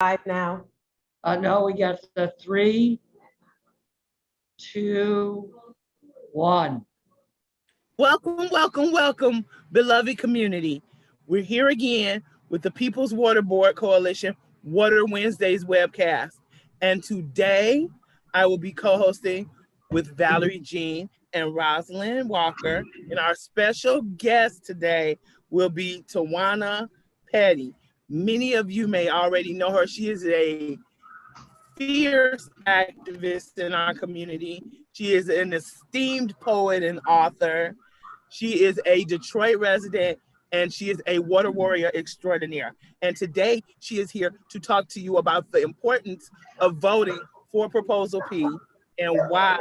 Live now. No, we got the 3, 2, 1. Welcome, beloved community. We're here again with the People's Water Board Coalition Water Wednesdays webcast. And today I will be co-hosting with Valerie Jean and Rosalind Walker. And our special guest today will be Tawana Petty. Many of you may already know her. She is a fierce activist in our community. She is an esteemed poet and author. She is a Detroit resident, and she is a water warrior extraordinaire. And today she is here to talk to you about the importance of voting for Proposal P and why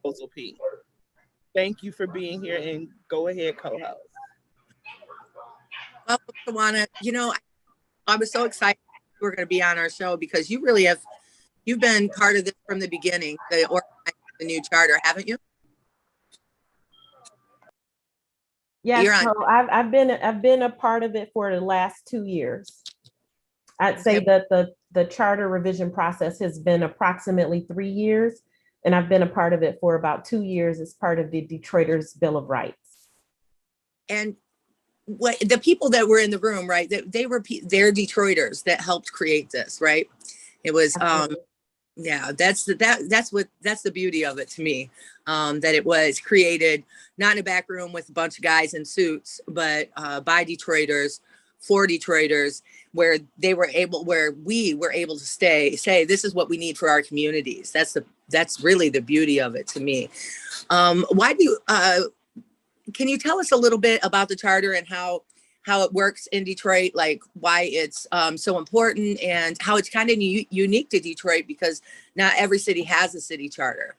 Proposal P. Thank you for being here, and go ahead, co-host. Welcome, Tawana. You know, I was so excited you were going to be on our show because you really have, you've been part of this from the beginning, the new charter, haven't you? Yes, so I've been a part of it for the last 2 years. I'd say that the charter revision process has been approximately 3 years, and I've been a part of it for about 2 years as part of the Detroiters Bill of Rights. And what the people that were in the room, right? They're Detroiters that helped create this, right? It was yeah, that's the beauty of it to me, that it was created not in a back room with a bunch of guys in suits, but by Detroiters, for Detroiters, where we were able to say this is what we need for our communities. That's really the beauty of it to me. Can you tell us a little bit about the charter and how it works in Detroit, like why it's so important and how it's kind of unique to Detroit because not every city has a city charter.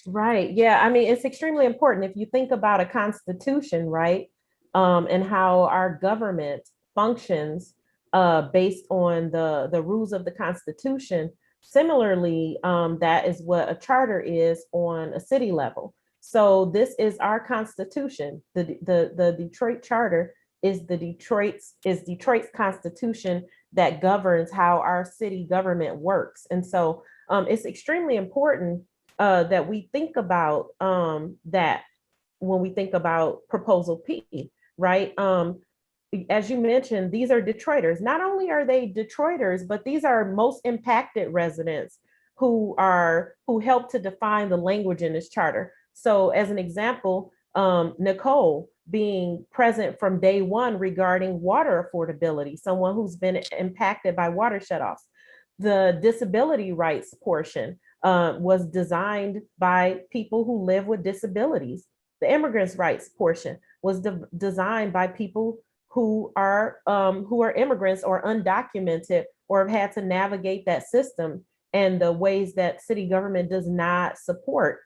Right. Yeah. I mean, it's extremely important if you think about a constitution, right? And how our government functions based on the rules of the Constitution. Similarly, that is what a charter is on a city level. So this is our Constitution. The Detroit Charter is Detroit's Constitution that governs how our city government works. And so it's extremely important that we think about that when we think about Proposal P, right? As you mentioned, these are Detroiters. Not only are they Detroiters, but these are most impacted residents who help to define the language in this charter. So as an example, Nicole being present from day one regarding water affordability, someone who's been impacted by water shutoffs. The disability rights portion was designed by people who live with disabilities. The immigrants' rights portion was designed by people who are immigrants or undocumented or have had to navigate that system and the ways that city government does not support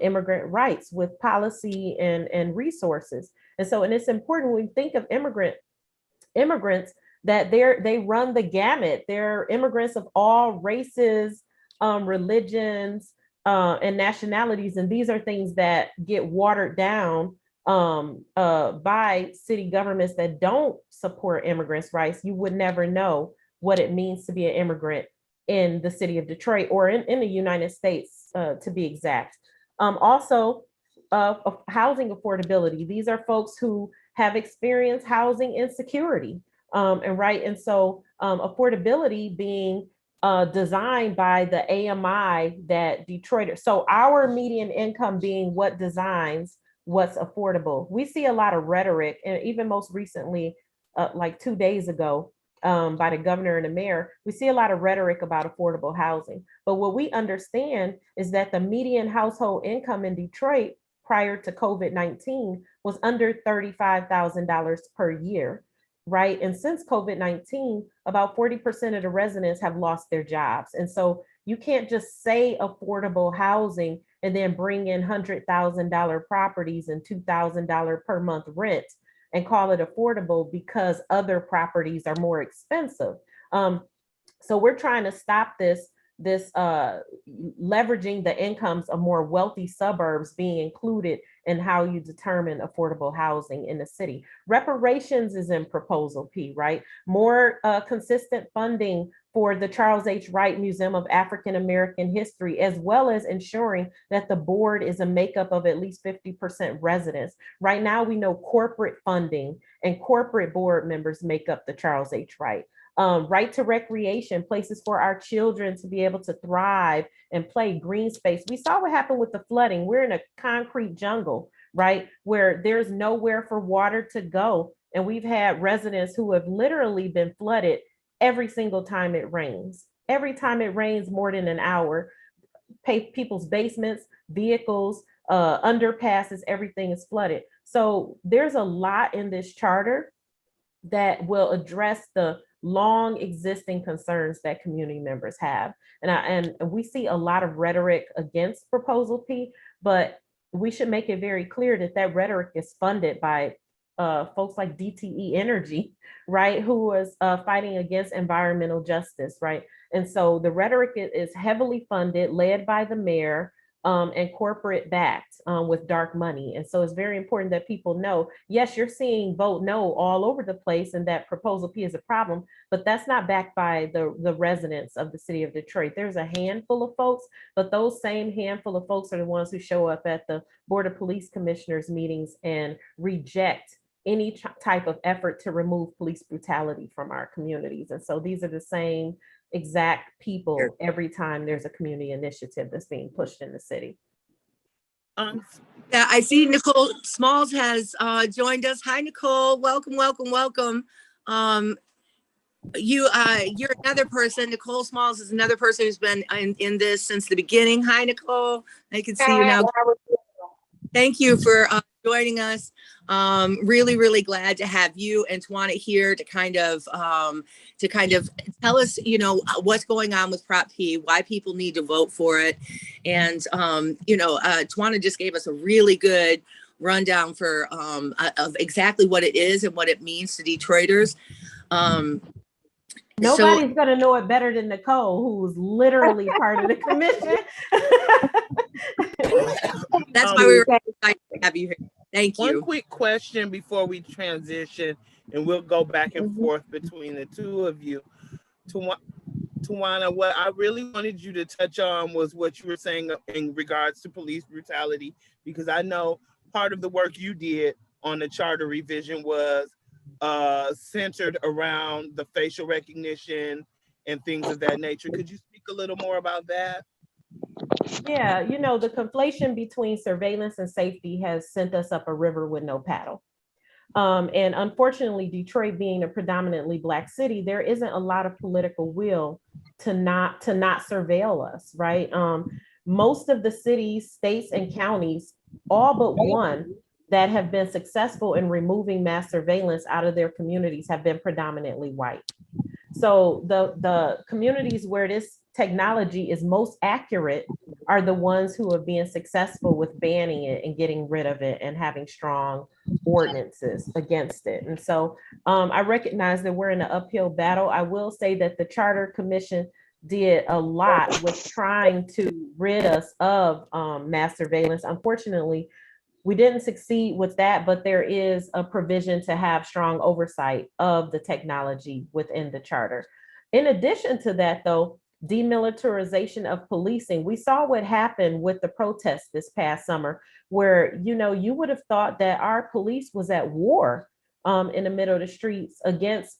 immigrant rights with policy and resources. And it's important when we think of immigrants that they run the gamut. They're immigrants of all races, religions, and nationalities. And these are things that get watered down by city governments that don't support immigrants' rights. You would never know what it means to be an immigrant in the city of Detroit or in the United States, to be exact. Also, housing affordability. These are folks who have experienced housing insecurity, and so affordability being designed by the AMI that Detroiters. So our median income being what designs what's affordable. We see a lot of rhetoric, and even most recently, like 2 days ago, by the governor and the mayor, we see a lot of rhetoric about affordable housing. But what we understand is that the median household income in Detroit prior to COVID-19 was under $35,000 per year, right? And since COVID-19, about 40% of the residents have lost their jobs. And so you can't just say affordable housing and then bring in $100,000 properties and $2,000 per month rent and call it affordable because other properties are more expensive. So we're trying to stop this leveraging the incomes of more wealthy suburbs being included in how you determine affordable housing in the city. Reparations is in proposal P, right? More consistent funding for the Charles H. Wright Museum of African American History, as well as ensuring that the board is a makeup of at least 50% residents. Right now, we know corporate funding and corporate board members make up the Charles H. Wright. Right to recreation, places for our children to be able to thrive and play, green space. We saw what happened with the flooding. We're in a concrete jungle, right? Where there's nowhere for water to go. And we've had residents who have literally been flooded every single time it rains. Every time it rains more than an hour, people's basements, vehicles, underpasses, everything is flooded. So there's a lot in this charter that will address the long existing concerns that community members have. And we see a lot of rhetoric against Proposal P, but we should make it very clear that that rhetoric is funded by folks like DTE Energy, right, who was fighting against environmental justice, right? And so the rhetoric is heavily funded, led by the mayor, and corporate backed with dark money. And so it's very important that people know, yes, you're seeing vote no all over the place and that Proposal P is a problem, but that's not backed by the residents of the city of Detroit. There's a handful of folks, but those same handful of folks are the ones who show up at the Board of Police Commissioners meetings and reject any type of effort to remove police brutality from our communities. And so these are the same exact people every time there's a community initiative that's being pushed in the city. Yeah, I see Nicole Smalls has joined us. Hi, Nicole. Welcome, welcome, welcome. You're another person. Nicole Smalls is another person who's been in this since the beginning. Hi, Nicole. I can see you now. Thank you for joining us. Really, really glad to have you and Tawana here to kind of tell us, what's going on with Prop P, why people need to vote for it. And, Tawana just gave us a really good rundown of exactly what it is and what it means to Detroiters. Nobody's going to know it better than Nicole, who's literally part of the commission. That's why we were excited to have you here. Thank you. One quick question before we transition, and we'll go back and forth between the two of you. Tawana, what I really wanted you to touch on was what you were saying in regards to police brutality, because I know part of the work you did on the charter revision was centered around the facial recognition and things of that nature. Could you speak a little more about that? Yeah, the conflation between surveillance and safety has sent us up a river with no paddle. And unfortunately, Detroit being a predominantly Black city, there isn't a lot of political will to not surveil us, right? Most of the cities, states, and counties, all but one, that have been successful in removing mass surveillance out of their communities have been predominantly white. So the communities where this technology is most accurate are the ones who are being successful with banning it and getting rid of it and having strong ordinances against it. And so I recognize that we're in an uphill battle. I will say that the Charter Commission did a lot with trying to rid us of mass surveillance. Unfortunately, we didn't succeed with that, but there is a provision to have strong oversight of the technology within the charter. In addition to that, though, demilitarization of policing. We saw what happened with the protests this past summer, where, you would have thought that our police was at war in the middle of the streets against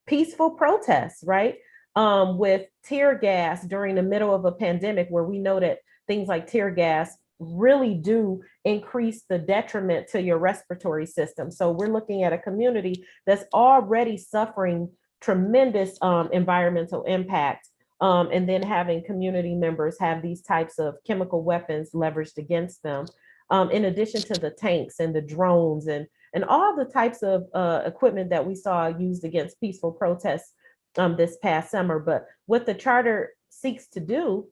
peaceful protests, right? With tear gas during the middle of a pandemic, where we know that things like tear gas really do increase the detriment to your respiratory system. So we're looking at a community that's already suffering tremendous environmental impact. And then having community members have these types of chemical weapons leveraged against them, in addition to the tanks and the drones and all the types of equipment that we saw used against peaceful protests this past summer. But what the charter seeks to do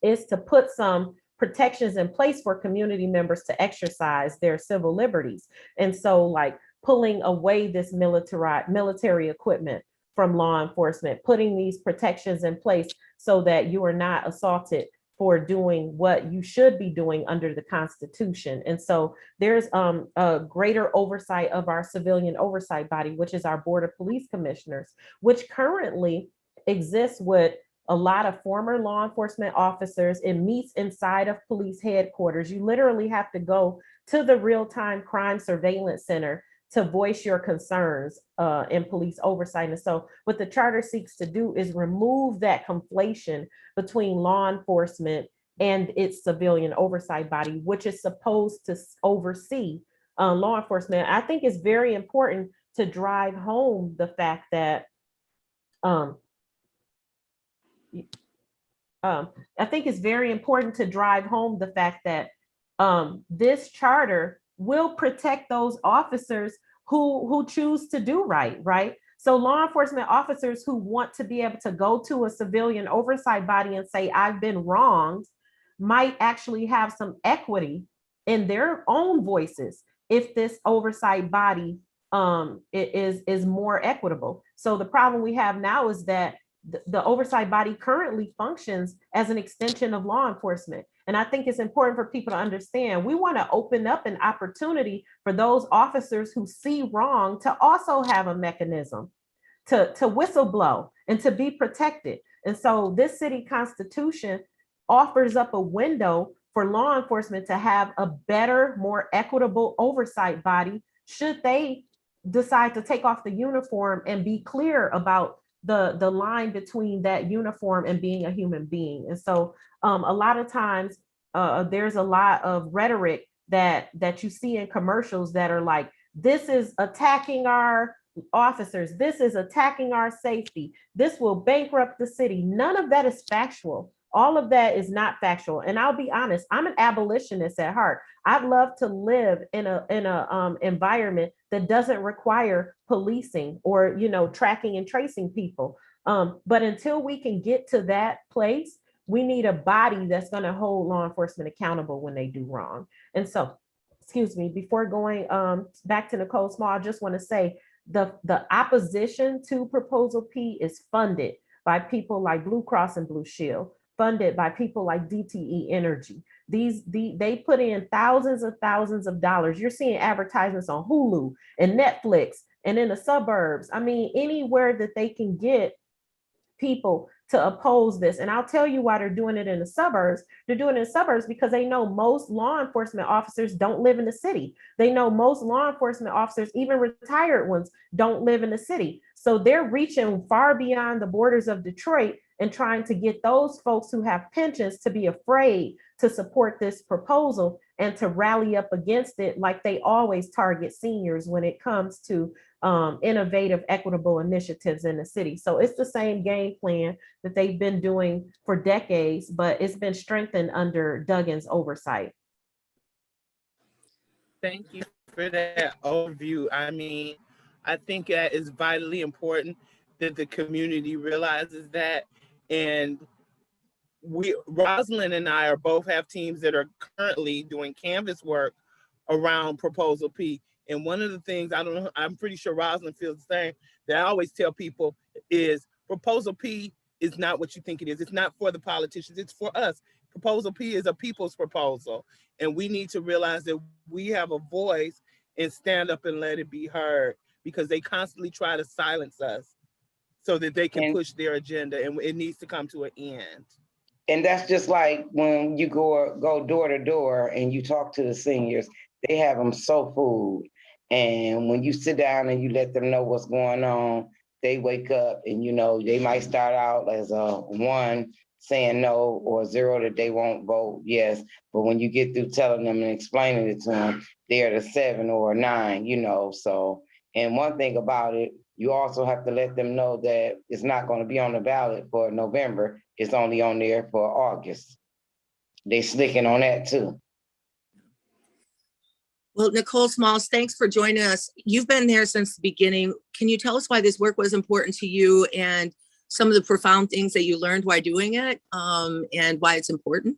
is to put some protections in place for community members to exercise their civil liberties. And so, like, pulling away this military equipment from law enforcement, putting these protections in place so that you are not assaulted for doing what you should be doing under the Constitution. And so there's a greater oversight of our civilian oversight body, which is our Board of Police Commissioners, which currently exists with a lot of former law enforcement officers. It meets inside of police headquarters. You literally have to go to the real-time crime surveillance center to voice your concerns in police oversight. And so what the charter seeks to do is remove that conflation between law enforcement and its civilian oversight body, which is supposed to oversee law enforcement. I think it's very important to drive home the fact that I think it's very important to drive home the fact that this charter will protect those officers who choose to do right? So law enforcement officers who want to be able to go to a civilian oversight body and say, I've been wronged, might actually have some equity in their own voices if this oversight body is more equitable. So the problem we have now is that the oversight body currently functions as an extension of law enforcement. And I think it's important for people to understand, we want to open up an opportunity for those officers who see wrong to also have a mechanism to whistleblow and to be protected. And so this city constitution offers up a window for law enforcement to have a better, more equitable oversight body should they decide to take off the uniform and be clear about the line between that uniform and being a human being. And so a lot of times there's a lot of rhetoric that you see in commercials that are like, this is attacking our officers, this is attacking our safety, this will bankrupt the city. None of that is factual. All of that is not factual. And I'll be honest, I'm an abolitionist at heart. I'd love to live in a environment that doesn't require policing or, tracking and tracing people. But until we can get to that place, we need a body that's going to hold law enforcement accountable when they do wrong. And so, excuse me, before going back to Nicole Small, I just want to say the opposition to Proposal P is funded by people like Blue Cross and Blue Shield, funded by people like DTE Energy. They put in thousands of dollars. You're seeing advertisements on Hulu and Netflix and in the suburbs. I mean, anywhere that they can get people to oppose this. And I'll tell you why they're doing it in the suburbs. They're doing it in the suburbs because they know most law enforcement officers don't live in the city. They know most law enforcement officers, even retired ones, don't live in the city. So they're reaching far beyond the borders of Detroit and trying to get those folks who have pensions to be afraid to support this proposal and to rally up against it, like they always target seniors when it comes to innovative, equitable initiatives in the city. So it's the same game plan that they've been doing for decades, but it's been strengthened under Duggan's oversight. Thank you for that overview. I mean, I think that is vitally important that the community realizes that. And Rosalind and I both have teams that are currently doing canvas work around Proposal P. And one of the things, I'm pretty sure Rosalind feels the same, that I always tell people is Proposal P is not what you think it is. It's not for the politicians, it's for us. Proposal P is a people's proposal. And we need to realize that we have a voice and stand up and let it be heard, because they constantly try to silence us so that they can push their agenda, and it needs to come to an end. And that's just like when you go door to door and you talk to the seniors, they have them so food. And when you sit down and you let them know what's going on, they wake up and, they might start out as a 1 saying no, or 0 that they won't vote yes. But when you get through telling them and explaining it to them, they're the 7 or 9, so. And one thing about it, you also have to let them know that it's not going to be on the ballot for November. It's only on there for August. They slicking on that too. Well, Nicole Smalls, thanks for joining us. You've been there since the beginning. Can you tell us why this work was important to you and some of the profound things that you learned while doing it, and why it's important?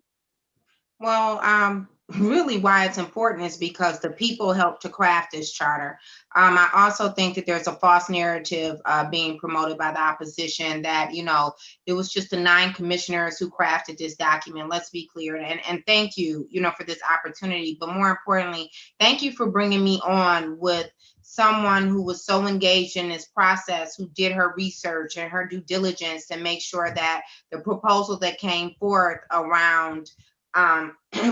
Well, really why it's important is because the people helped to craft this charter. I also think that there's a false narrative being promoted by the opposition that, you know, it was just the 9 commissioners who crafted this document. Let's be clear. And thank you, you know, for this opportunity. But more importantly, thank you for bringing me on with someone who was so engaged in this process, who did her research and her due diligence to make sure that the proposal that came forth around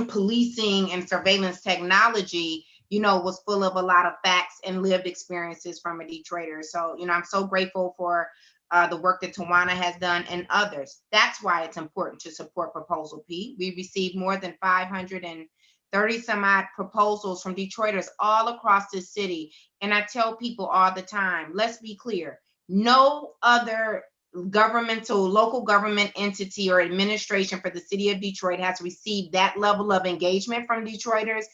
policing and surveillance technology, you know, was full of a lot of facts and lived experiences from a Detroiter. So, you know, I'm so grateful for the work that Tawana has done and others. That's why it's important to support Proposal P. We received more than 530 some odd proposals from Detroiters all across this city. And I tell people all the time, let's be clear, no other governmental, local government entity or administration for the city of Detroit has received that level of engagement from Detroiters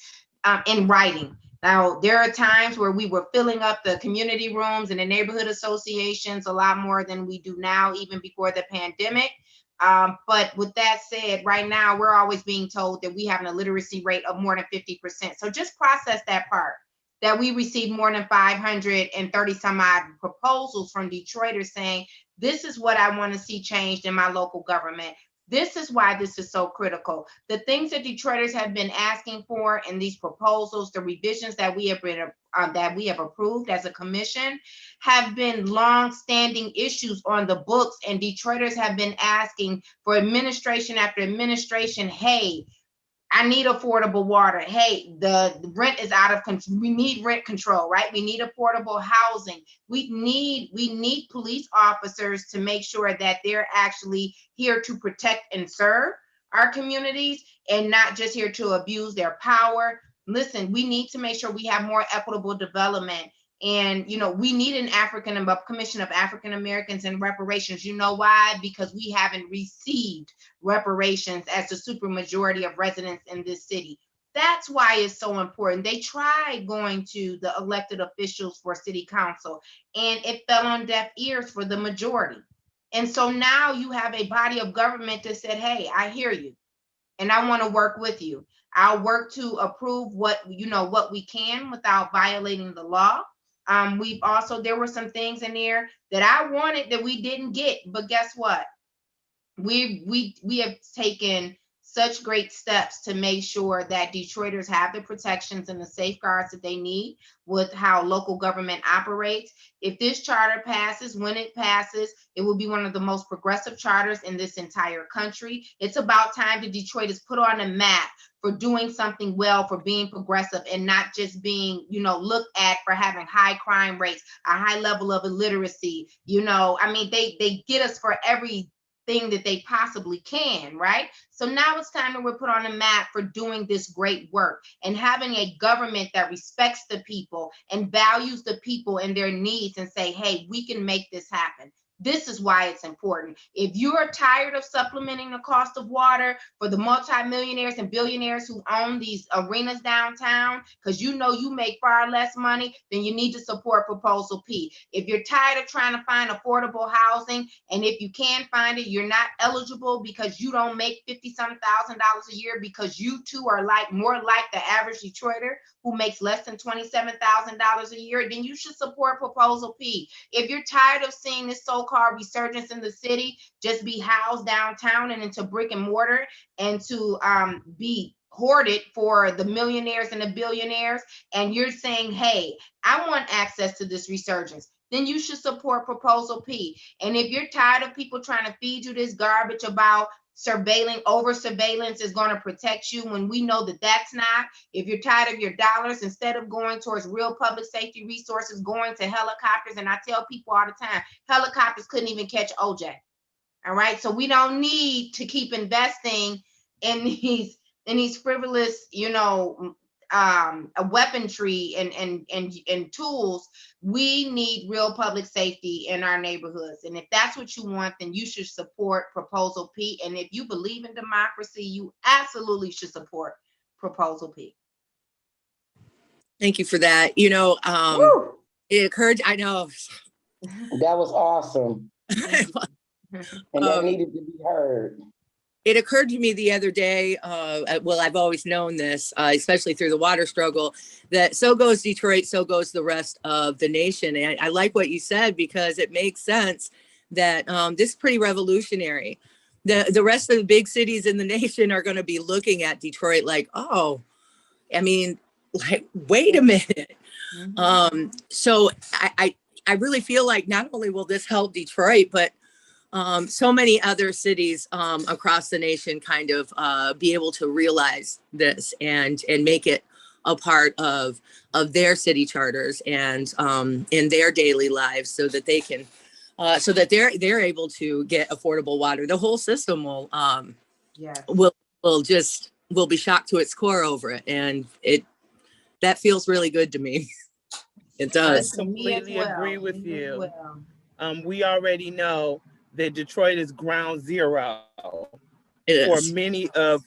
in writing. Now, there are times where we were filling up the community rooms and the neighborhood associations a lot more than we do now, even before the pandemic. But with that said, right now, we're always being told that we have an illiteracy rate of more than 50%. So just process that part, that we received more than 530 some odd proposals from Detroiters saying, this is what I want to see changed in my local government. This is why this is so critical. The things that Detroiters have been asking for in these proposals, the revisions that we have approved as a commission, have been long-standing issues on the books, and Detroiters have been asking for administration after administration, hey, I need affordable water. Hey, the rent is out of control. We need rent control, right? We need affordable housing. We need police officers to make sure that they're actually here to protect and serve our communities and not just here to abuse their power. Listen, we need to make sure we have more equitable development. And, you know, we need a commission of African Americans and reparations. You know why? Because we haven't received reparations as the supermajority of residents in this city. That's why it's so important. They tried going to the elected officials for city council, and it fell on deaf ears for the majority. And so now you have a body of government that said, hey, I hear you, and I want to work with you. I'll work to approve what we can without violating the law. There were some things in there that I wanted that we didn't get, but guess what? We have taken such great steps to make sure that Detroiters have the protections and the safeguards that they need with how local government operates. If this charter passes, when it passes, it will be one of the most progressive charters in this entire country. It's about time the Detroiters put on a map for doing something well, for being progressive, and not just being, looked at for having high crime rates, a high level of illiteracy. They get us for every thing that they possibly can, right? So now it's time that we're put on a map for doing this great work and having a government that respects the people and values the people and their needs and say, hey, we can make this happen. This is why it's important. If you're tired of supplementing the cost of water for the multimillionaires and billionaires who own these arenas downtown, because you make far less money, then you need to support Proposal P. If you're tired of trying to find affordable housing, and if you can find it, you're not eligible because you don't make $50,000 a year, because you too are more like the average Detroiter who makes less than $27,000 a year, then you should support Proposal P. If you're tired of seeing this so-called resurgence in the city just be housed downtown and into brick and mortar and to be hoarded for the millionaires and the billionaires, and you're saying, hey, I want access to this resurgence, then you should Proposal P. And if you're tired of people trying to feed you this garbage about over surveillance is going to protect you, when we know that that's not, if you're tired of your dollars, instead of going towards real public safety resources, going to helicopters, and I tell people all the time, helicopters couldn't even catch OJ. All right, so we don't need to keep investing in these frivolous, weaponry and tools. We need real public safety in our neighborhoods. And if that's what you want, then you should support Proposal P. And if you believe in democracy, you absolutely should support Proposal P. Thank you for that. It occurred, I know. That was awesome. And that needed to be heard. It occurred to me the other day, well, I've always known this, especially through the water struggle, that so goes Detroit, so goes the rest of the nation. And I like what you said, because it makes sense that this is pretty revolutionary. The rest of the big cities in the nation are going to be looking at Detroit like, oh, I mean, like, wait a minute. So I really feel like not only will this help Detroit, but so many other cities across the nation kind of be able to realize this and make it a part of their city charters and in their daily lives, so that they can so that they're able to get affordable water. The whole system will be shocked to its core over it, and that feels really good to me. It does. I completely agree with you. We already know that Detroit is ground zero for many of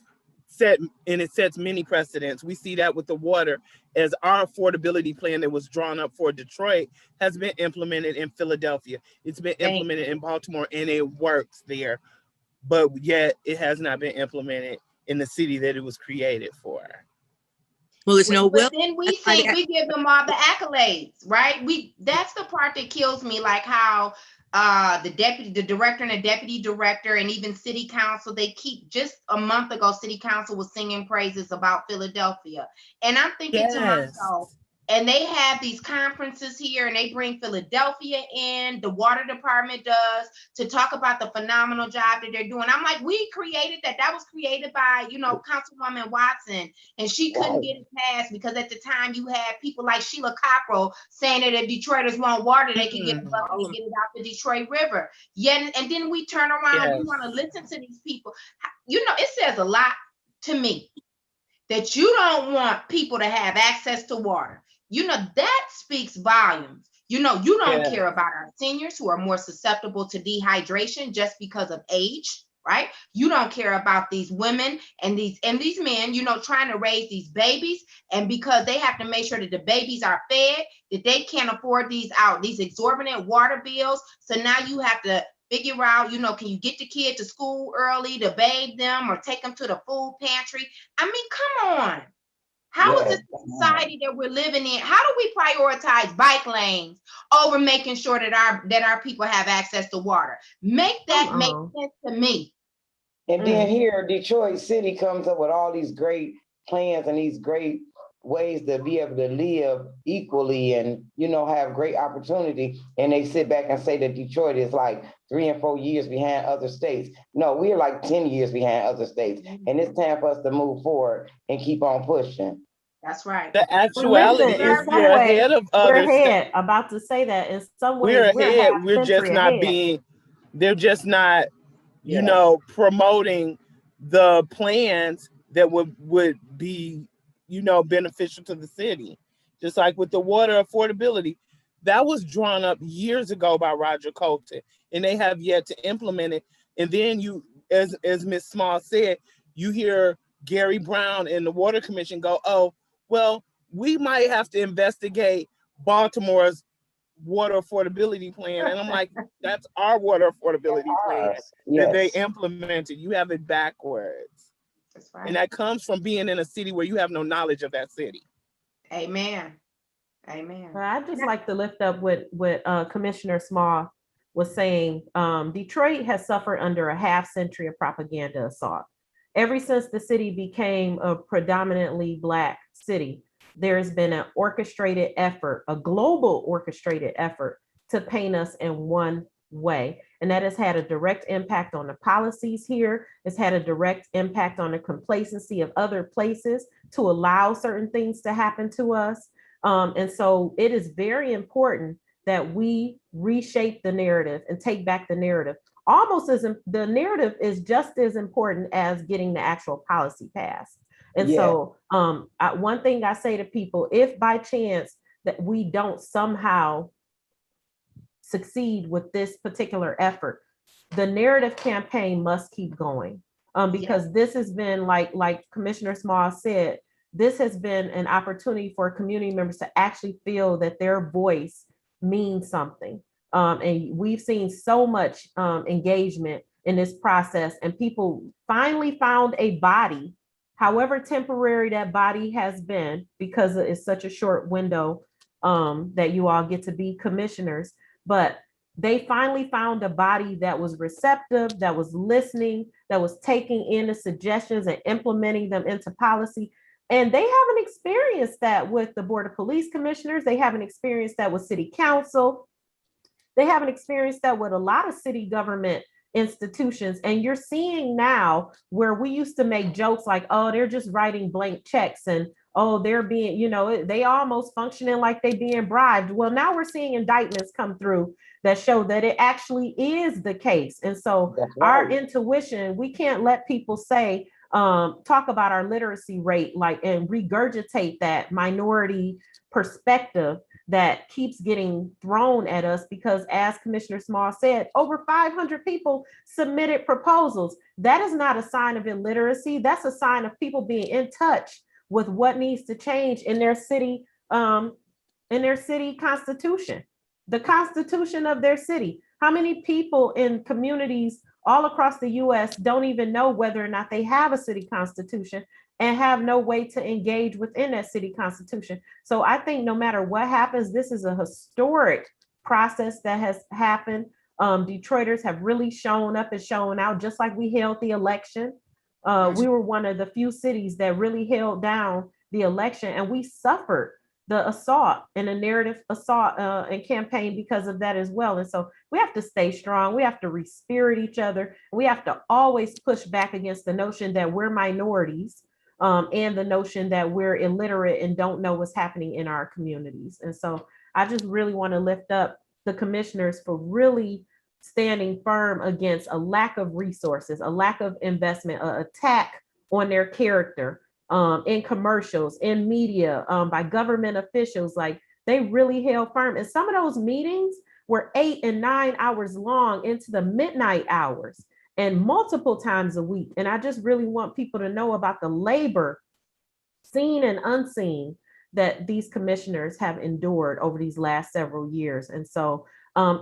it sets many precedents. We see that with the water, as our affordability plan that was drawn up for Detroit has been implemented in Philadelphia. It's been implemented in Baltimore, and it works there, but yet it has not been implemented in the city that it was created for. Well, there's no will. But then we think we give them all the accolades, right? That's the part that kills me, like how the director and the deputy director and even city council, they keep, just a month ago, city council was singing praises about Philadelphia. And I'm thinking to myself, and they have these conferences here and they bring Philadelphia in, the water department does, to talk about the phenomenal job that they're doing. I'm like, we created that. That was created by, Councilwoman Watson, and she couldn't get it passed because at the time you had people like Sheila Cockrell saying that if Detroiters want water, they can get a bucket and get it out the Detroit River. Yeah, and then we turn around and we want to listen to these people. It says a lot to me that you don't want people to have access to water. That speaks volumes. You don't care about our seniors who are more susceptible to dehydration just because of age, right? You don't care about these women and these men, trying to raise these babies, and because they have to make sure that the babies are fed, that they can't afford these exorbitant water bills. So now you have to figure out, can you get the kid to school early to bathe them or take them to the food pantry? I mean, come on. How is this society that we're living in? How do we prioritize bike lanes over making sure that our people have access to water? Make sense to me. And then here, Detroit City comes up with all these great plans and these great ways to be able to live equally and, have great opportunity. And they sit back and say that Detroit is like 3 and 4 years behind other states. No, we're like 10 years behind other states. And it's time for us to move forward and keep on pushing. That's right. The actuality is we're ahead of others. We're ahead. About to say that in some ways we're ahead. We're just not ahead. They're just not, promoting the plans that would be, beneficial to the city. Just like with the water affordability, that was drawn up years ago by Roger Colton, and they have yet to implement it. And then you, as Ms. Small said, you hear Gary Brown and the Water Commission go, oh, well, we might have to investigate Baltimore's water affordability plan. And I'm like, that's our water affordability plan that they implemented. You have it backwards. That's right. And that comes from being in a city where you have no knowledge of that city. Amen. I'd just like to lift up what Commissioner Small was saying. Detroit has suffered under a half century of propaganda assault. Ever since the city became a predominantly Black city, there's been an orchestrated effort, a global orchestrated effort to paint us in one way. And that has had a direct impact on the policies here. It's had a direct impact on the complacency of other places to allow certain things to happen to us. And so it is very important that we reshape the narrative and take back the narrative. Almost as the narrative is just as important as getting the actual policy passed. And so one thing I say to people, if by chance that we don't somehow succeed with this particular effort, the narrative campaign must keep going. Because this has been like Commissioner Small said, this has been an opportunity for community members to actually feel that their voice means something. And we've seen so much engagement in this process, and people finally found a body, however temporary that body has been, because it's such a short window that you all get to be commissioners. But they finally found a body that was receptive, that was listening, that was taking in the suggestions and implementing them into policy. And they haven't experienced that with the Board of Police Commissioners. They haven't experienced that with City Council. They haven't experienced that with a lot of city government institutions. And you're seeing now where we used to make jokes like, oh, they're just writing blank checks, and oh, they're being, they almost functioning like they being bribed. Well, now we're seeing indictments come through that show that it actually is the case. And so our intuition, we can't let people say, talk about our literacy rate, like, and regurgitate that minority perspective that keeps getting thrown at us, because as Commissioner Small said, over 500 people submitted proposals. That is not a sign of illiteracy. That's a sign of people being in touch with what needs to change in their city constitution, the constitution of their city. How many people in communities all across the US don't even know whether or not they have a city constitution and have no way to engage within that city constitution? So I think no matter what happens, this is a historic process that has happened. Detroiters have really shown up and shown out, just like we held the election. We were one of the few cities that really held down the election, and we suffered the assault and a narrative assault and campaign because of that as well. And so we have to stay strong. We have to re-spirit each other. We have to always push back against the notion that we're minorities, and the notion that we're illiterate and don't know what's happening in our communities. And so I just really want to lift up the commissioners for really standing firm against a lack of resources, a lack of investment, an attack on their character in commercials, in media, by government officials. Like, they really held firm. And some of those meetings were 8 and 9 hours long into the midnight hours and multiple times a week. And I just really want people to know about the labor, seen and unseen, that these commissioners have endured over these last several years. And so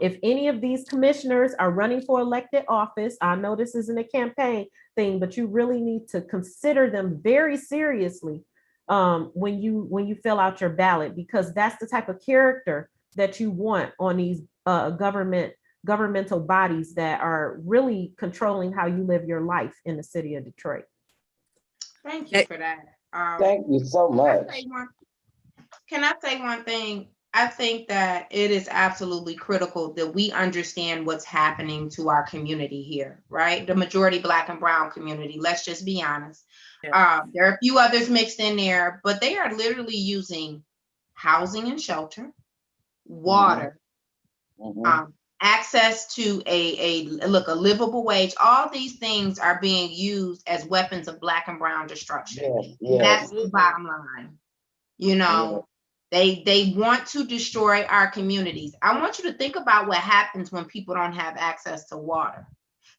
if any of these commissioners are running for elected office, I know this isn't a campaign thing, but you really need to consider them very seriously when you fill out your ballot, because that's the type of character that you want on these governmental bodies that are really controlling how you live your life in the city of Detroit. Thank you for that. Thank you so much. Can I say one thing? I think that it is absolutely critical that we understand what's happening to our community here, right? The majority Black and Brown community, let's just be honest. Yeah. There are a few others mixed in there, but they are literally using housing and shelter, water, access to a livable wage. All these things are being used as weapons of Black and Brown destruction. That's the bottom line. They want to destroy our communities. I want you to think about what happens when people don't have access to water.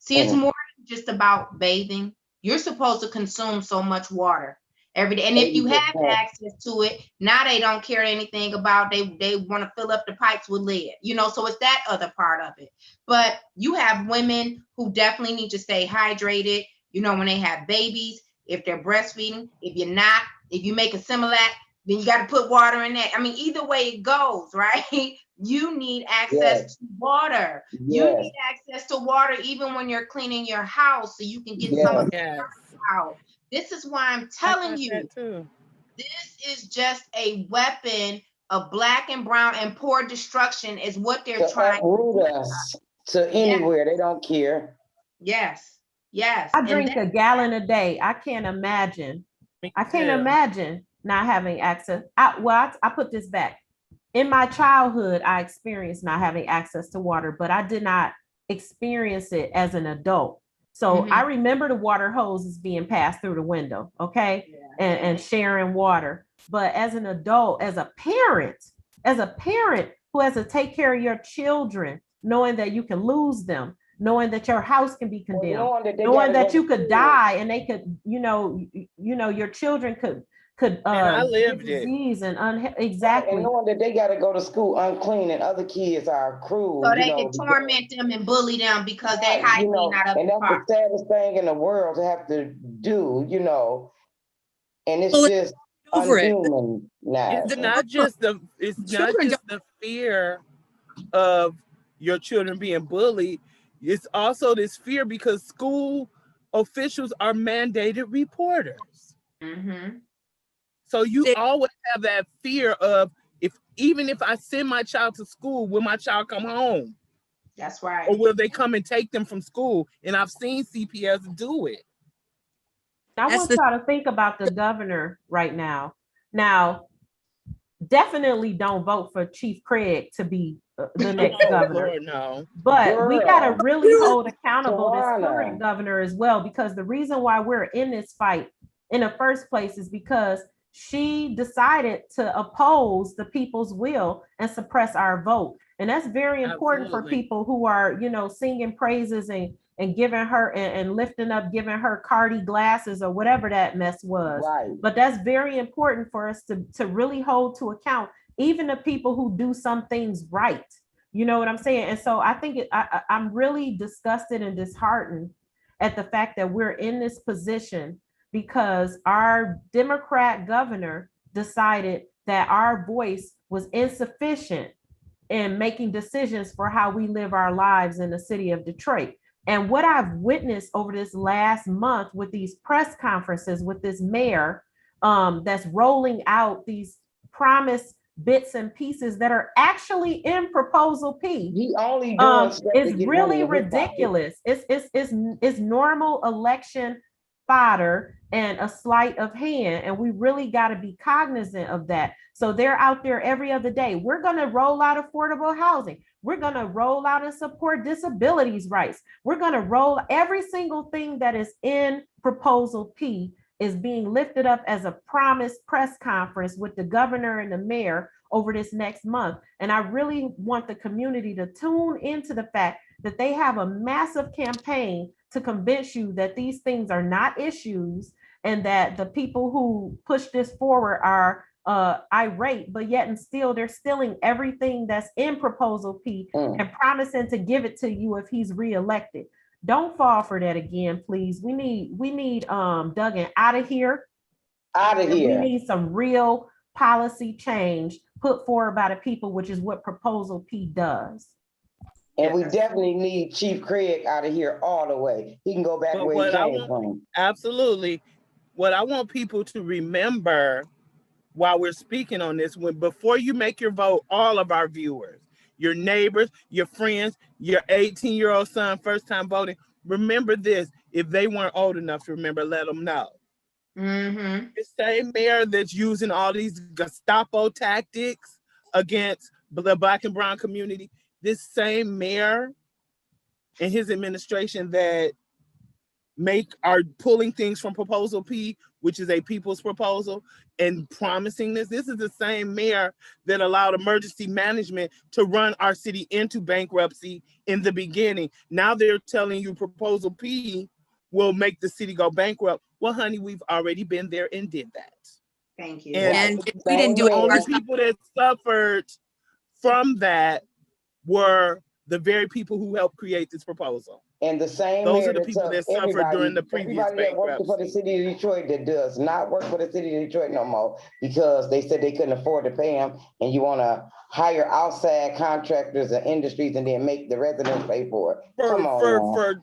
See, it's more than just about bathing. You're supposed to consume so much water every day. And if you have access to it, now they don't care anything about, they want to fill up the pipes with lead, so it's that other part of it. But you have women who definitely need to stay hydrated, when they have babies, if they're breastfeeding, if you're not, if you make a Similac, then you got to put water in that. I mean, either way it goes, right? You need access to water. You need access to water even when you're cleaning your house, so you can get some of the out. This is why I'm telling you, this is just a weapon of Black and Brown and poor destruction is what they're trying to uproot us to anywhere. They don't care. Yes. I drink a gallon a day. I can't imagine not having access. I put this back. In my childhood, I experienced not having access to water, but I did not experience it as an adult. So I remember the water hoses being passed through the window, okay? And sharing water. But as an adult, as a parent who has to take care of your children, knowing that you can lose them, knowing that your house can be condemned, knowing that you could die and they could, your children could could And I get lived it. disease and And exactly. knowing that they gotta go to school unclean and other kids are cruel, So you they know. can torment them and bully them because they Right, you hygiene know, not up and to that's par. the saddest thing in the world to have to do, you know, and it's Well, just over it. unhuman now. It's not just Children the fear of your children being bullied. It's also this fear because school officials are mandated reporters. Mhm. So you They- always have that fear of even if I send my child to school, will my child come home? That's right. Or will they come and take them from school? And I've seen CPS do it. I That's want the- y'all to think about the governor right now. Now, definitely don't vote for Chief Craig to be the next Oh, governor. Lord, no. But we got to really hold accountable this Tawana. current governor as well, because the reason why we're in this fight in the first place is because she decided to oppose the people's will and suppress our vote. And that's very important for Absolutely. people who are, singing praises and giving her and lifting up, giving her Cardi glasses or whatever that mess was. Right. But that's very important for us to really hold to account, even the people who do some things right. You know what I'm saying? And so I think I'm really disgusted and disheartened at the fact that we're in this position because our Democrat governor decided that our voice was insufficient in making decisions for how we live our lives in the city of Detroit. And what I've witnessed over this last month with these press conferences with this mayor that's rolling out these promised bits and pieces that are actually in Proposal P. He only doing stuff to It's get really money in his pocket. ridiculous. It's normal election fodder and a sleight of hand, and we really got to be cognizant of that. So they're out there every other day. We're going to roll out affordable housing. We're going to roll out and support disabilities rights. We're going to roll every single thing that is in Proposal P is being lifted up as a promised press conference with the governor and the mayor over this next month. And I really want the community to tune into the fact that they have a massive campaign to convince you that these things are not issues and that the people who push this forward are irate, but yet and still they're stealing everything that's in Proposal P and promising to give it to you if he's reelected. Don't fall for that again, please. We need Duggan out of here. Out of We here. need some real policy change put forward by the people, which is what Proposal P does. And we definitely need Chief Craig out of here all the way. He can go back But where he came from. Absolutely. What I want people to remember while we're speaking on this, before you make your vote, all of our viewers, your neighbors, your friends, your 18-year-old son, first time voting, remember this. If they weren't old enough to remember, let them know. Mm-hmm. The same mayor that's using all these Gestapo tactics against the Black and brown community, this same mayor and his administration that are pulling things from Proposal P, which is a people's proposal, and promising this. This is the same mayor that allowed emergency management to run our city into bankruptcy in the beginning. Now they're telling you Proposal P will make the city go bankrupt. Well, honey, we've already been there and did that. Thank you. And we didn't do the it only ourselves. people that suffered from that were the very people who helped create this proposal. And the same Those mayor are the that people took that suffered during the previous everybody that worked for the bankruptcy. city of Detroit that does not work for the city of Detroit no more because they said they couldn't afford to pay them, and you want to hire outside contractors and industries and then make the residents pay for it. Come on, man.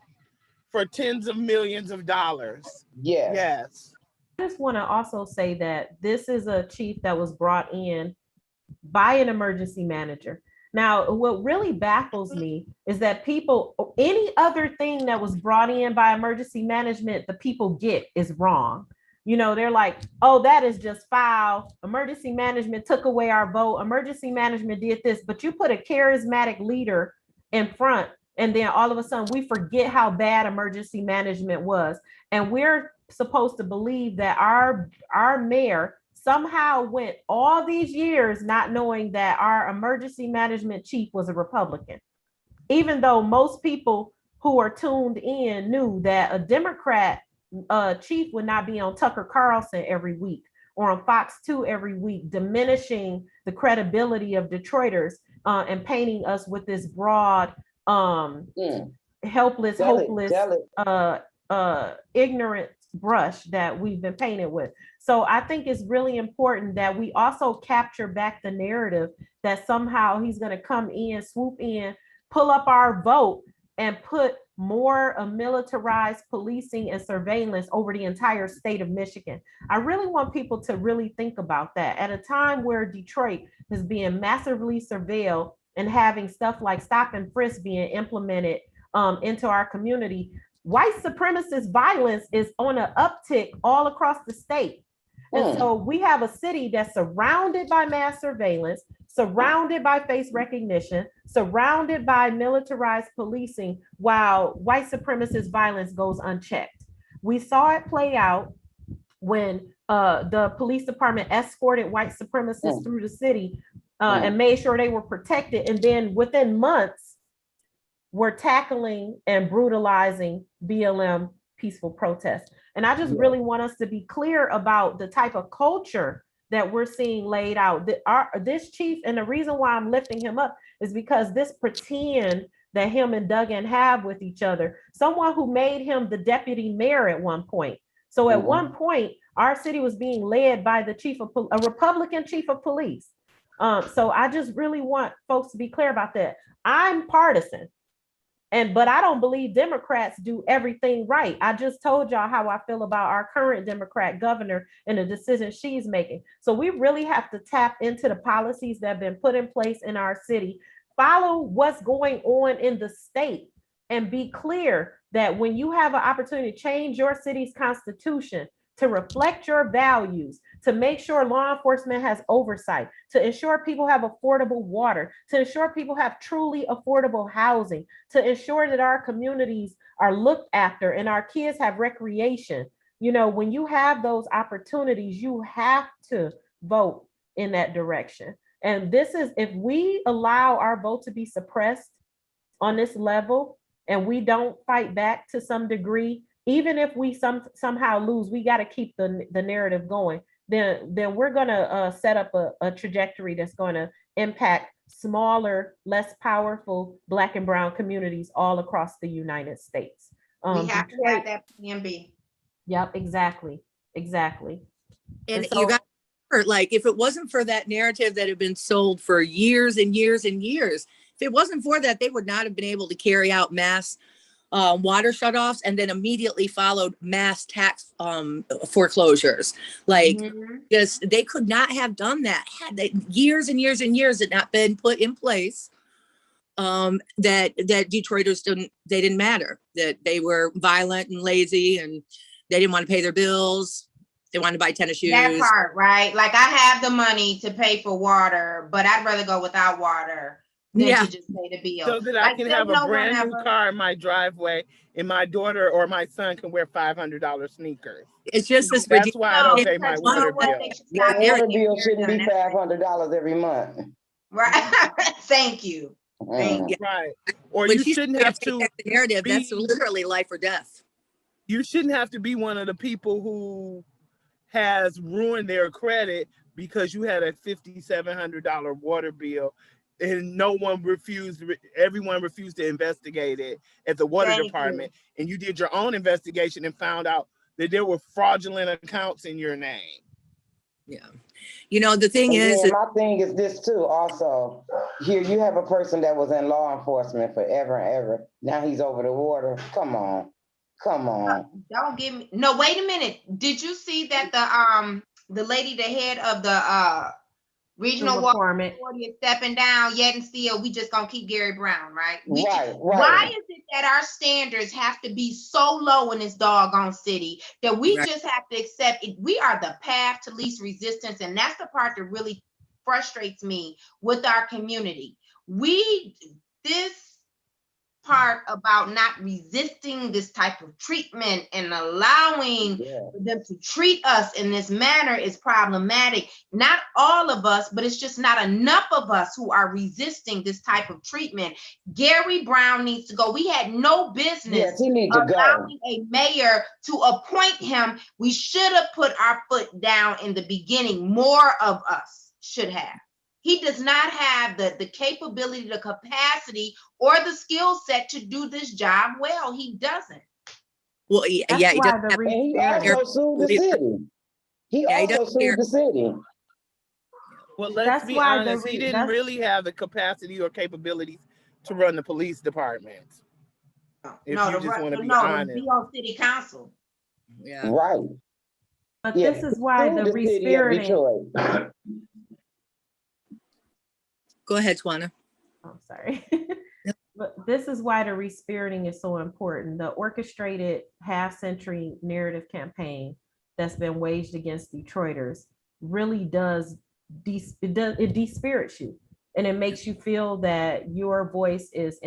For tens of millions of dollars. Yes. Yes. I just want to also say that this is a chief that was brought in by an emergency manager. Now, what really baffles me is that people, any other thing that was brought in by emergency management, the people get is wrong. They're like, oh, that is just foul. Emergency management took away our vote. Emergency management did this, but you put a charismatic leader in front, and then all of a sudden we forget how bad emergency management was. And we're supposed to believe that our mayor somehow went all these years not knowing that our emergency management chief was a Republican, even though most people who are tuned in knew that a Democrat chief would not be on Tucker Carlson every week or on Fox 2 every week, diminishing the credibility of Detroiters and painting us with this broad, helpless, hopeless, ignorant brush that we've been painted with. So I think it's really important that we also capture back the narrative that somehow he's going to come in, swoop in, pull up our vote, and put more militarized policing and surveillance over the entire state of Michigan. I really want people to really think about that. At a time where Detroit is being massively surveilled and having stuff like stop and frisk being implemented into our community, white supremacist violence is on an uptick all across the state. And so we have a city that's surrounded by mass surveillance, surrounded by face recognition, surrounded by militarized policing, while white supremacist violence goes unchecked. We saw it play out when the police department escorted white supremacists through the city and made sure they were protected. And then within months, were tackling and brutalizing BLM peaceful protests. And I just really want us to be clear about the type of culture that we're seeing laid out. This chief, and the reason why I'm lifting him up is because this pretend that him and Duggan have with each other, someone who made him the deputy mayor at one point. So at one point, our city was being led by the chief of a Republican chief of police. So I just really want folks to be clear about that. I'm partisan. But I don't believe Democrats do everything right. I just told y'all how I feel about our current Democrat governor and the decisions she's making. So we really have to tap into the policies that have been put in place in our city, follow what's going on in the state, and be clear that when you have an opportunity to change your city's constitution to reflect your values, to make sure law enforcement has oversight, to ensure people have affordable water, to ensure people have truly affordable housing, to ensure that our communities are looked after and our kids have recreation. You know, when you have those opportunities, you have to vote in that direction. And this is, if we allow our vote to be suppressed on this level and we don't fight back to some degree, even if we somehow lose, we got to keep the narrative going. Then we're going to set up a trajectory that's going to impact smaller, less powerful Black and brown communities all across the United States. We have to have that plan B. Yep, exactly. And so, you got like, if it wasn't for that narrative that had been sold for years and years and years, if it wasn't for that, they would not have been able to carry out mass water shutoffs and then immediately followed mass tax foreclosures. Like, just they could not have done that had they, years and years and years had not been put in place. That Detroiters didn't matter, that they were violent and lazy and they didn't want to pay their bills. They wanted to buy tennis shoes. That part, right? Like, I have the money to pay for water, but I'd rather go without water than to just pay the bill. So that I can have a brand new car in my driveway and my daughter or my son can wear $500 sneakers. It's just this. That's why I don't pay my water bill. Your water bill shouldn't be $500 every month. Right. Thank you. Right. Or you shouldn't have to the narrative. That's literally life or death. You shouldn't have to be one of the people who has ruined their credit because you had a $5,700 water bill and everyone refused to investigate it at the water department. And you did your own investigation and found out that there were fraudulent accounts in your name. Yeah. You know, the thing is, my thing is this too. Also, here you have a person that was in law enforcement forever and ever. Now he's over the water. Come on. Don't give me. No, wait a minute. Did you see that the lady, the head of the regional water authority is stepping down? Yet and still, we just gonna keep Gary Brown, right? Right. Why is it that our standards have to be so low in this doggone city that we just have to accept it? We are the path to least resistance, and that's the part that really frustrates me with our community. part about not resisting this type of treatment and allowing them to treat us in this manner is problematic. Not all of us, but it's just not enough of us who are resisting this type of treatment. Gary Brown needs to go. We had no business Yes, he needs to go. allowing a mayor to appoint him. We should have put our foot down in the beginning. More of us should have. He does not have the capability, the capacity, or the skill set to do this job well. He doesn't. Well, he doesn't have- And he also sued the city. He also sued the city. Well, let's That's be why honest. He didn't really have the capacity or capabilities to run the police department. If No, you just want to be to honest. be on city council. Yeah. Right. But this is why the city of respiriting. Detroit. Go ahead, Tawana. I'm sorry. But this is why the respiriting is so important. The orchestrated half-century narrative campaign that's been waged against Detroiters really does it despirits you, and it makes you feel that your voice is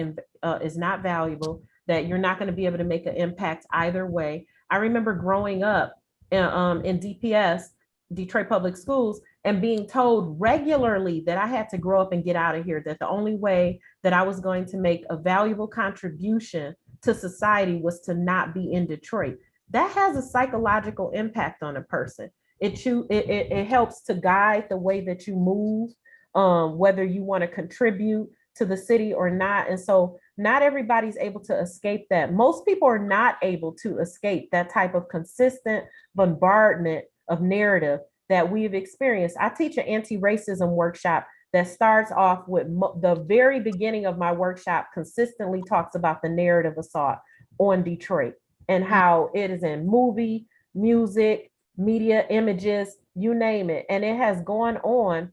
not valuable, that you're not going to be able to make an impact either way. I remember growing up in DPS, Detroit Public Schools, and being told regularly that I had to grow up and get out of here, that the only way that I was going to make a valuable contribution to society was to not be in Detroit. That has a psychological impact on a person. It helps to guide the way that you move, whether you want to contribute to the city or not. And so not everybody's able to escape that. Most people are not able to escape that type of consistent bombardment of narrative that we've experienced. I teach an anti-racism workshop that starts off with the very beginning of my workshop consistently talks about the narrative assault on Detroit and how it is in movie, music, media, images, you name it. And it has gone on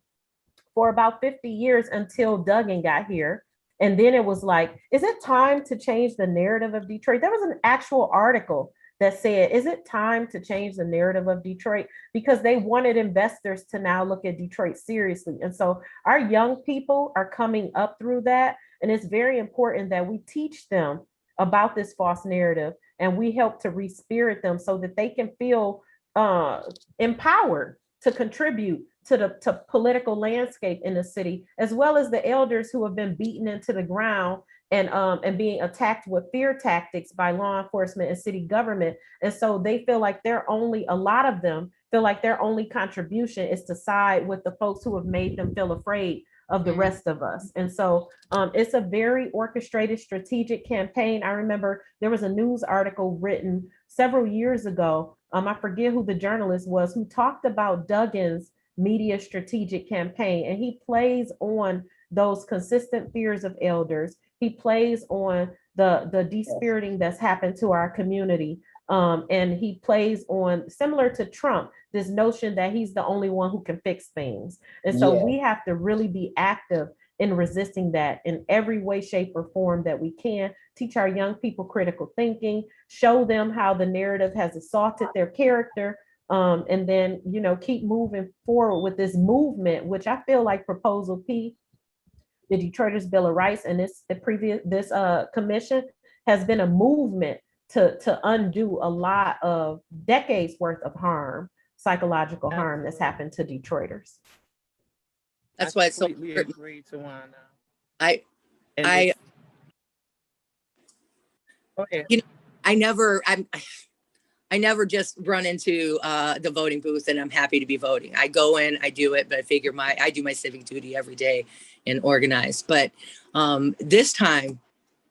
for about 50 years until Duggan got here. And then it was like, is it time to change the narrative of Detroit? There was an actual article that said, is it time to change the narrative of Detroit? Because they wanted investors to now look at Detroit seriously. And so our young people are coming up through that. And it's very important that we teach them about this false narrative and we help to respirit them so that they can feel empowered to contribute to the political landscape in the city, as well as the elders who have been beaten into the ground and being attacked with fear tactics by law enforcement and city government. And so they feel like a lot of them feel like their only contribution is to side with the folks who have made them feel afraid of the rest of us. And so it's a very orchestrated strategic campaign. I remember there was a news article written several years ago. I forget who the journalist was who talked about Duggan's media strategic campaign, and he plays on those consistent fears of elders. He plays on the dispiriting that's happened to our community. And he plays on, similar to Trump, this notion that he's the only one who can fix things. And so we have to really be active in resisting that in every way, shape, or form that we can. Teach our young people critical thinking, show them how the narrative has assaulted their character, and then, keep moving forward with this movement, which I feel like Proposal P, the Detroiters Bill of Rights, and this commission has been a movement to undo a lot of decades worth of harm, psychological harm that's happened to Detroiters. That's why it's so important. Agree, Tawana. Go ahead. I never just run into the voting booth and I'm happy to be voting. I go in, I do it, but I figure I do my civic duty every day and organize. But this time,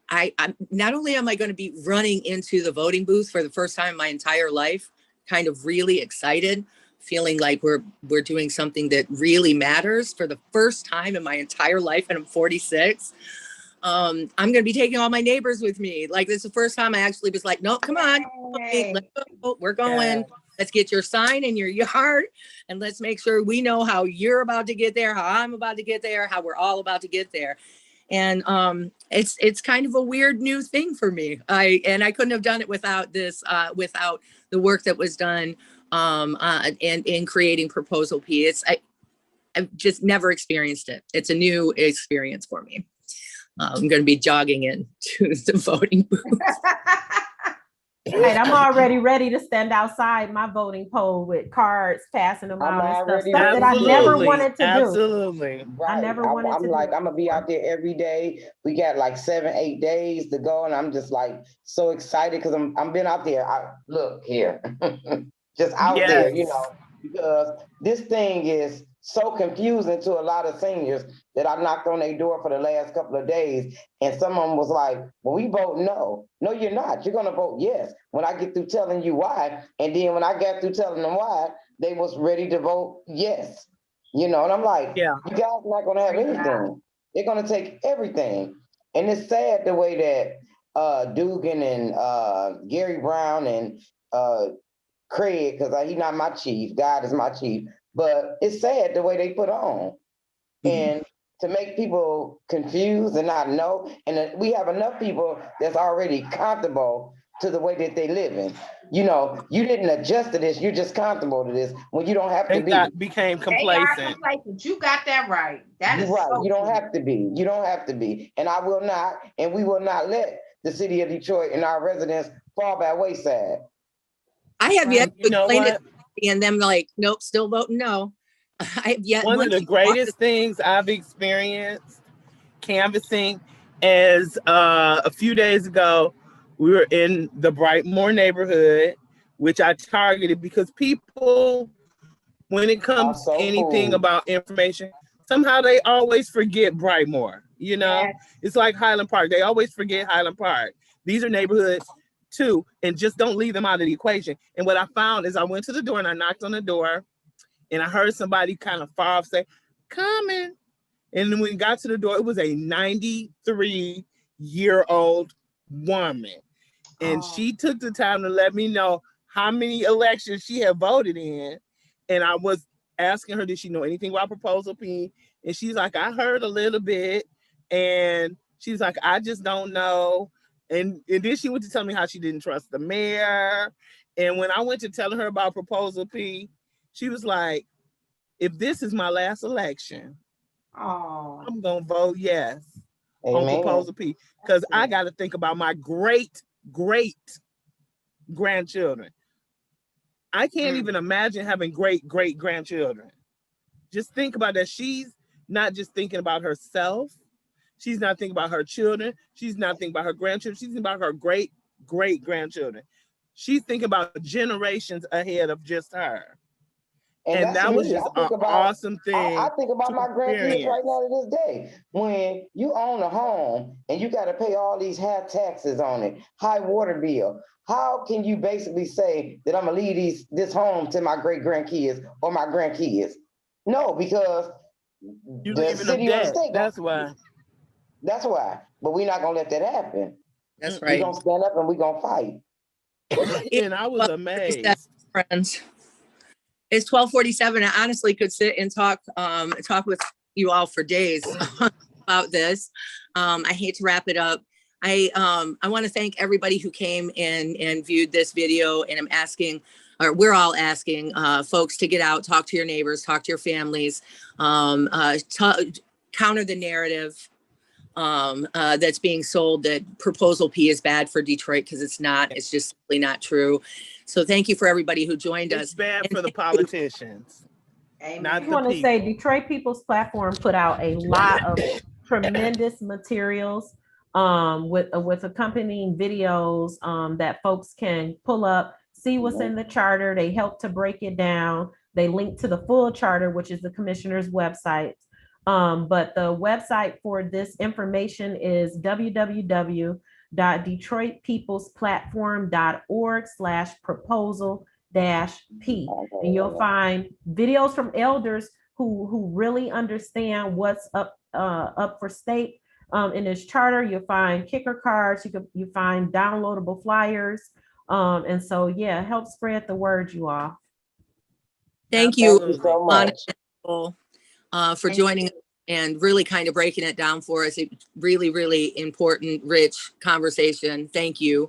I'm not only am I going to be running into the voting booth for the first time in my entire life, kind of really excited, feeling like we're doing something that really matters for the first time in my entire life, and I'm 46. I'm going to be taking all my neighbors with me. Like, this is the first time I actually was like, no, come on, let's go. We're going. Yeah. Let's get your sign in your yard, and let's make sure we know how you're about to get there, how I'm about to get there, how we're all about to get there. And it's kind of a weird new thing for me. I couldn't have done it without this, without the work that was done and in creating Proposal P. I've just never experienced it. It's a new experience for me. I'm going to be jogging into the voting booth. Right, I'm already ready to stand outside my voting poll with cards, passing them I'm out and stuff. already Stuff ready that I to never do. wanted to do. Absolutely. I never wanted I'm to do like, it I'm gonna be before. out there every day. We got like 7-8 days to go, and I'm just like so excited because I'm been out there. Look here, just out there, you Yes. know, because this thing is so confusing to a lot of seniors that I knocked on their door for the last couple of days, and some of them was like, "Well, we vote no." No, you're not. You're gonna vote yes when I get through telling you why, and then when I got through telling them why, they was ready to vote yes. You know, and I'm like, Yeah. you guys are not gonna have anything. They're gonna take everything. And it's sad the way that Dugan and Gary Brown and Craig, because he's not my chief, God is my chief, but it's sad the way they put on. And to make people confused and not know, and we have enough people that's already comfortable to the way that they live in. You know, you didn't adjust to this, you're just comfortable to this when you don't have to They be. became They are complacent. complacent. You got that right. That You're is right. so You don't true. have to be. You don't have to be. And I will not, and we will not let the city of Detroit and our residents fall by wayside. I have yet to You know explain what? it, and them like, nope, still voting no. I have yet. One of the greatest things I've experienced canvassing is a few days ago, we were in the Brightmoor neighborhood, which I targeted because people, when it comes to Also anything food. about information, somehow they always forget Brightmoor. You know, Yes. it's like Highland Park. They always forget Highland Park. These are neighborhoods too, and just don't leave them out of the equation. And what I found is I went to the door and I knocked on the door, and I heard somebody kind of far off say, "Coming." And then when we got to the door, it was a 93-year-old woman. And she took the time to let me know how many elections she had voted in. And I was asking her, did she know anything about Proposal P? And she's like, I heard a little bit. And she's like, I just don't know. And then she went to tell me how she didn't trust the mayor. And when I went to tell her about Proposal P, she was like, if this is my last election, I'm gonna vote yes on Amen. Proposal P, because I got to think about my great grandchildren. I can't even imagine having great grandchildren. Just think about that. She's not just thinking about herself. She's not thinking about her children. She's not thinking about her grandchildren. She's thinking about her great grandchildren. She's thinking about generations ahead of just her. And that was just an awesome thing. I think about my grandkids right experience. now to this day. When you own a home and you got to pay all these high taxes on it, high water bill, how can you basically say that I'm gonna leave this home to my great grandkids or my grandkids? No, because You the leaving them city or the dead. state. That's why. That's why. But we're not gonna let that happen. That's We're right. gonna stand up and we're gonna fight. And I was amazed. Friends. It's 12:47. I honestly could sit and talk with you all for days about this. I hate to wrap it up. I want to thank everybody who came in and viewed this video, and I'm asking, or we're all asking folks to get out, talk to your neighbors, talk to your families, counter the narrative that's being sold that Proposal P is bad for Detroit, because it's not. It's just simply not true. So thank you for everybody who joined us. It's bad for the politicians. Amen. I just want to say Detroit People's Platform put out a lot of tremendous materials with accompanying videos that folks can pull up, see what's in the charter. They help to break it down. They link to the full charter, which is the commissioner's website. But the website for this information is www.detroitpeopleспlatform.org/proposal-P. And you'll find videos from elders who really understand what's up for state in this charter. You'll find kicker cards, you find downloadable flyers. And so yeah, help spread the word, you all. Thank you so much for joining us and really kind of breaking it down for us. It's really, really important, rich conversation. Thank you.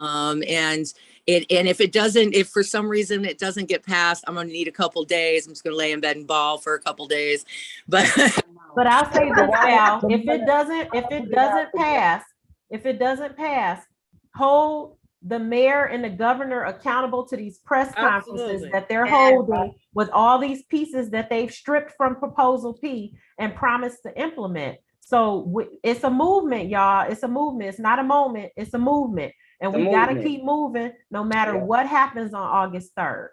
And And if for some reason it doesn't get passed, I'm gonna need a couple days. I'm just gonna lay in bed and bawl for a couple days. But But I'll say this, Val, if it doesn't pass, hold the mayor and the governor accountable to these press conferences Absolutely. that they're holding with all these pieces that they've stripped from Proposal P and promised to implement. So it's a movement, y'all. It's a movement. It's not a moment. It's a movement. And we got to keep moving no matter what happens on August 3rd.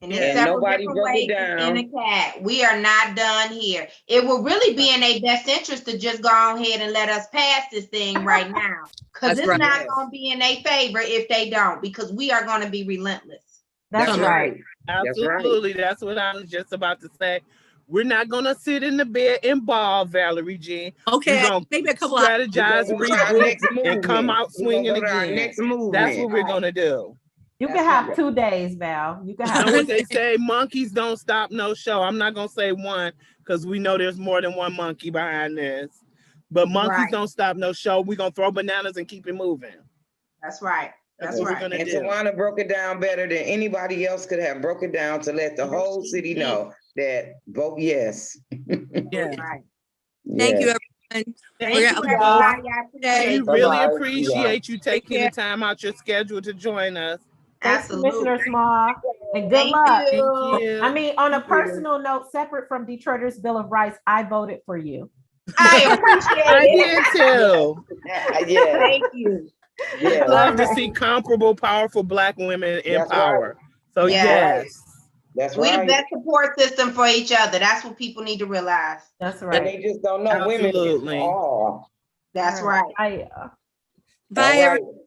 And it's several different ways in a cat. We are not done here. It will really be in their best interest to just go ahead and let us pass this thing right now. Because it's not going to be in their favor if they don't, because we are going to be relentless. That's right. Absolutely. That's what I was just about to say. We're not going to sit in the bed and ball, Valerie Jean. okay, maybe a couple strategize, regroup, and come out swinging again. That's what we're going to do. You can have 2 days, Val. You can have. You know what they say, monkeys don't stop no show. I'm not going to say one because we know there's more than one monkey behind this. But monkeys don't stop no show. We're going to throw bananas and keep it moving. That's right. That's what we're going to do. Tawana broke it down better than anybody else could have broke it down to let the whole city know that vote yes. Yeah. Right. Thank you, everyone. Thank you, Today. we really appreciate you taking the time out your schedule to join us. Thanks, Commissioner Small. And good Thank luck. Thank you. I mean, on a personal note, separate from Detroiters' Bill of Rights, I voted for you. I appreciate I it. did too. Yeah. Thank you. Yeah. Love to see comparable, powerful Black women in That's power. So Yes. yes. That's We the right. best support system for each other. That's what people need to realize. That's And right. they just don't know Absolutely. women. Oh, That's right. I, Bye, all right. everyone.